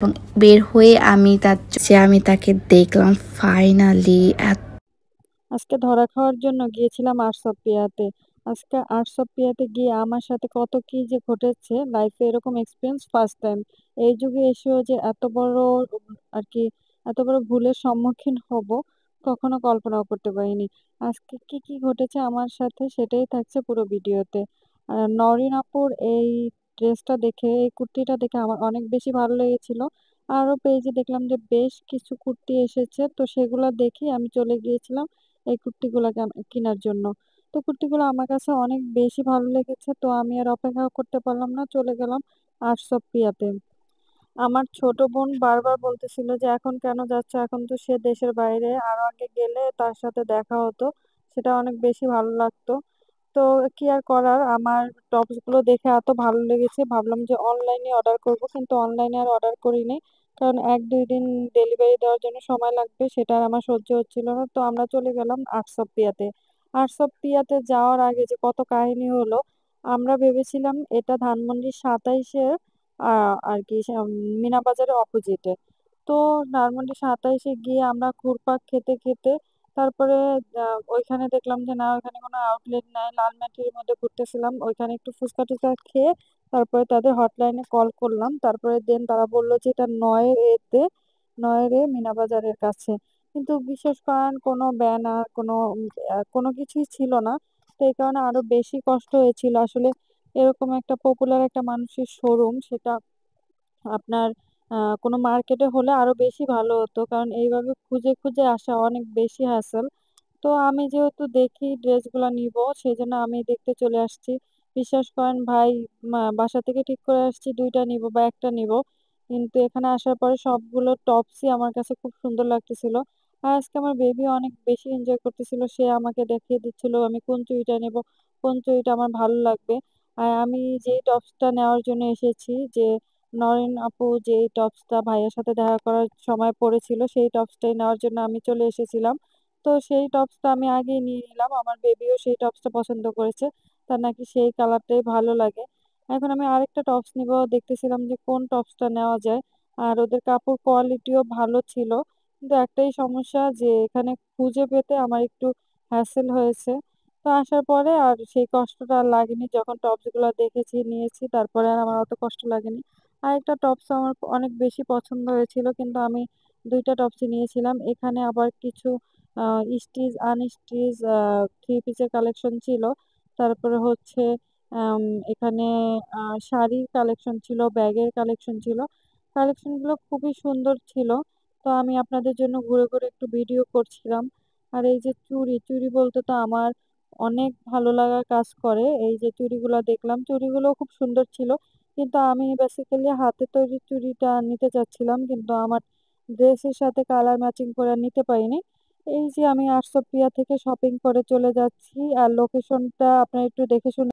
এবং বের হয়ে আমি তাকে দেখলাম ফাইনালি। আজকে ধরা খাওয়ার জন্য গিয়েছিলাম আর্টস অফ পিয়াতে। আজকে আর্টস অফ পিয়াতে গিয়ে আমার সাথে কত কি যে ঘটেছে, লাইফে এরকম এক্সপিরিয়েন্স ফার্স্ট টাইম। এই যুগে এসেও যে এত বড় আর কি এত বড় ভুলের সম্মুখীন হব কখনো কল্পনাও করতে পারিনি। আজকে কি কি ঘটেছে আমার সাথে সেটাই থাকছে পুরো ভিডিওতে। নরিন আপুর এই ড্রেসটা দেখে, এই কুর্তিটা দেখে আমার অনেক বেশি ভালো লেগেছিল। আরো পেজে দেখলাম যে বেশ কিছু কুর্তি এসেছে, তো সেগুলো দেখেই আমি চলে গিয়েছিলাম এই কুর্তিগুলা কেনার জন্য। তো কুর্তিগুলো আমার কাছে অনেক বেশি ভালো লেগেছে, তো আমি আর অপেক্ষা করতে পারলাম না, চলে গেলাম আর্টস অফ প্রিয়াতে। আমার ছোট বোন বারবার বলতেছিল যে এখন কেন যাচ্ছ, এখন তো সে দেশের বাইরে, আরো আগে গেলে তার সাথে দেখা হতো, সেটা অনেক বেশি ভালো লাগতো। তো কি আর করার, আমার টপস গুলো দেখে এত ভালো লেগেছে, ভাবলাম যে অনলাইনে অর্ডার করব, কিন্তু অনলাইনে আর অর্ডার করিনি। কারণ 1-2 দিন ডেলিভারি দেওয়ার জন্য সময় লাগবে, সেটা আর আমার সহ্য হচ্ছিল না। তো আমরা চলে গেলাম আর্টস অফ পিয়াতে। আর্টস অফ পিয়াতে যাওয়ার আগে যে কত কাহিনী হলো, আমরা ভেবেছিলাম এটা ধানমন্ডির 27-এ আর কি মিনা বাজারের অপোজিটে। তো ধানমন্ডি 27-এ গিয়ে আমরা ঘুরপাক খেতে খেতে তারপরে ওইখানে দেখলাম যে না, ওইখানে কোনো আউটলেট নাই। লালমাটির মধ্যে ঘুরতেছিলাম, ওইখানে একটু ফুচকা টুচকা খেয়ে তারপরে তাদের হটলাইনে কল করলাম। তারপরে দেন তারা বললো যে এটা নয়ের মিনা বাজারের কাছে। কিন্তু বিশেষ করেন কোনো ব্যানার, কোনো কিছুই ছিল না। তো এই কারণে আরো বেশি কষ্ট হয়েছিল আসলে। এরকম একটা পপুলার একটা মানুষের শোরুম, সেটা আপনার কোনো মার্কেটে হলে আরো বেশি ভালো হতো, কারণ এইভাবে খুঁজে খুঁজে আসা অনেক বেশি হ্যাসেল। তো আমি যেহেতু দেখি ড্রেসগুলো নিব, সেই জন্য আমি দেখতে চলে আসছি। বিশ্বাস করেন ভাই, বাসা থেকে ঠিক করে আসছি দুইটা নিব বা একটা নিব, কিন্তু এখানে আসার পরে সবগুলো টপসই আমার কাছে খুব সুন্দর লাগতেছিল। আর আজকে আমার বেবি অনেক বেশি এনজয় করতেছিল, সে আমাকে দেখিয়ে দিচ্ছিল আমি কোন চুড়িটা নেব, কোন চুড়িটা আমার ভালো লাগবে। আর আমি যে টপসটা নেওয়ার জন্য এসেছি, যে নরেন আপু যে টপসটা ভাইয়ের সাথে দেখা করার সময় পড়েছিল, সেই টপসটাই নেওয়ার জন্য আমি চলে এসেছিলাম। তো সেই টপসটা আমি আগেই নিয়ে নিলাম, আমার বেবিও সেই টপসটা পছন্দ করেছে, তার নাকি সেই কালারটাই ভালো লাগে। এখন আমি আরেকটা টপস নিব, দেখতেছিলাম যে কোন টপসটা নেওয়া যায়। আর ওদের কাপড় কোয়ালিটিও ভালো ছিল, কিন্তু একটাই সমস্যা যে এখানে খুঁজে পেতে আমার একটু হ্যাসেল হয়েছে। তো আসার পরে আর সেই কষ্টটা আর লাগেনি, যখন টপস গুলো দেখেছি নিয়েছি তারপরে আর আমার অত কষ্ট লাগেনি। আরেকটা টপস আমার অনেক বেশি পছন্দ হয়েছিল, কিন্তু আমি দুইটা টপসই নিয়েছিলাম। এখানে আবার কিছু স্টিচ আনস্টিচ থ্রি পিসের কালেকশন ছিল। তারপরে হচ্ছে আম, এখানে শাড়ির কালেকশন ছিল, ব্যাগের কালেকশন ছিল। কালেকশনগুলো খুবই সুন্দর ছিল। তো আমি আপনাদের জন্য ঘুরে ঘুরে একটু ভিডিও করছিলাম। আর এই যে চুড়ি চুড়ি বলতে তো আমার অনেক ভালো লাগা কাজ করে। এই যে চুড়িগুলো দেখলাম, চুড়িগুলো খুব সুন্দর ছিল, কিন্তু আমি বেসিক্যালি হাতে তৈরি চুড়িটা নিতে চাচ্ছিলাম, কিন্তু আমার ড্রেসের সাথে কালার ম্যাচিং করে আর নিতে পারিনি। এই যে আমি আটশো প্রিয়া থেকে শপিং করে চলে যাচ্ছি, আর লোকেশনটা আপনারা একটু দেখে শুনে